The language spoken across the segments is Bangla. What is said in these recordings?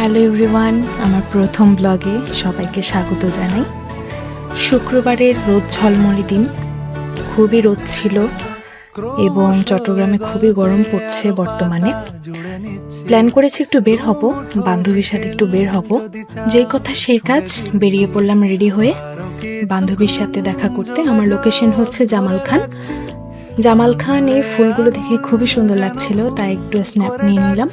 হ্যালো এভরিওয়ান, আমার প্রথম ব্লগে সবাইকে স্বাগত জানাই। শুক্রবারের রোদ ঝলমলে দিন, খুবই রোদ ছিল এবং চট্টগ্রামে খুবই গরম পড়ছে বর্তমানে। প্ল্যান করেছি একটু বের হব, বান্ধবীর সাথে একটু বের হব। যেই কথা সেই কাজ, বেরিয়ে পড়লাম রেডি হয়ে বান্ধবীর সাথে দেখা করতে। আমার লোকেশন হচ্ছে জামাল খান। জামাল খান এই ফুলগুলো দেখে খুবই সুন্দর লাগছিল, তাই একটু স্ন্যাপ নিয়ে নিলাম।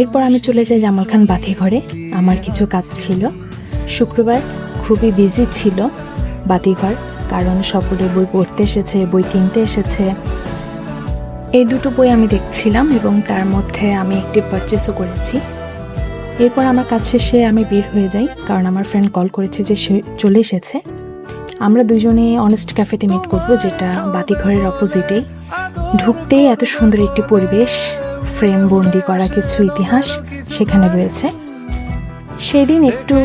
এরপর আমি চলে যাই জামাল খান বাতিঘরে। আমার কিছু কাজ ছিল, শুক্রবার খুবই বিজি ছিল বাতিঘর, কারণ সকলে বই পড়তে এসেছে, বই কিনতে এসেছে। এই দুটো বই আমি দেখছিলাম এবং তার মধ্যে আমি একটি পারচেসও করেছি। এরপর আমার কাজ শেষে আমি বের হয়ে যাই, কারণ আমার ফ্রেন্ড কল করেছে যে সে চলে এসেছে। আমরা দুজনে অনেস্ট ক্যাফেতে মিট করব, যেটা বাতিঘরের অপোজিটেই। ঢুকতেই এত সুন্দর একটি পরিবেশ, ফ্রেম বন্দি করা কিছু ইতিহাস সেখানে রয়েছে। সেদিন একটু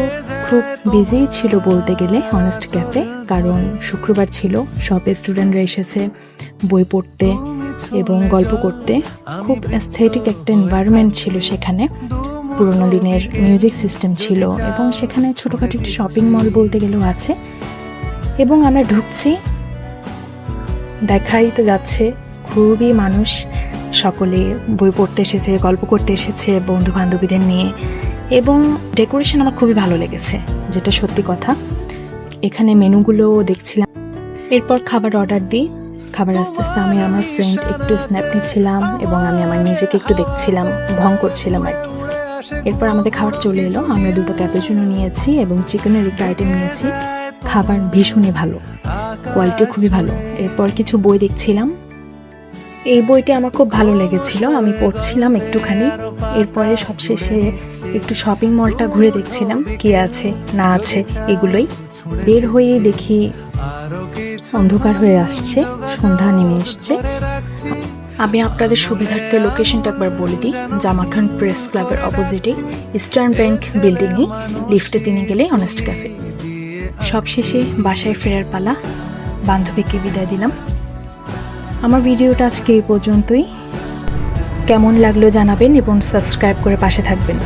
খুব বিজি ছিল বলতে গেলে অনেস্ট ক্যাফে, কারণ শুক্রবার ছিল, সব স্টুডেন্টরা এসেছে বই পড়তে এবং গল্প করতে। খুব অ্যাস্থেটিক একটা এনভায়রনমেন্ট ছিল সেখানে, পুরোনো দিনের মিউজিক সিস্টেম ছিল এবং সেখানে ছোটোখাটো একটি শপিং মল বলতে গেলেও আছে। এবং আমরা ঢুকছি, দেখাই তো যাচ্ছে খুবই মানুষ, সকলে বই পড়তে এসেছে, গল্প করতে এসেছে বন্ধু বান্ধবীদের নিয়ে। এবং ডেকোরেশন আমার খুবই ভালো লেগেছে, যেটা সত্যি কথা। এখানে মেনুগুলো দেখছিলাম, এরপর খাবার অর্ডার দিই। খাবার আস্তে আস্তে আমি আমার ফ্রেন্ড একটু স্ন্যাপ নিচ্ছিলাম এবং আমি আমার নিজেকে একটু দেখছিলাম, ভং করছিলাম আর কি। এরপর আমাদের খাবার চলে এলো, আমরা দুটো ক্যাপুচিনো নিয়েছি এবং চিকেনের একটা আইটেম নিয়েছি। খাবার ভীষণই ভালো, কোয়ালিটি খুবই ভালো। এরপর কিছু বই দেখছিলাম, এই বইটি আমার খুব ভালো লেগেছিল, আমি পড়ছিলাম একটুখানি। এরপরে সবশেষে একটু শপিং মলটা ঘুরে দেখছিলাম কি আছে না আছে এগুলোই। বের হয়ে দেখি অন্ধকার হয়ে আসছে, সন্ধ্যা নেমে এসছে। আমি আপনাদের সুবিধার্থে লোকেশনটা একবার বলে দিই। জামাল খান প্রেস ক্লাবের অপোজিটে ইস্টার্ন ব্যাংক বিল্ডিংয়ে লিফটে 3 গেলে অনেস্ট ক্যাফে। সবশেষে বাসায় ফেরার পালা, বান্ধবীকে বিদায় দিলাম। আমার ভিডিওটা আজকে এই পর্যন্তই। কেমন লাগলো জানাবেন এবং সাবস্ক্রাইব করে পাশে থাকবেন।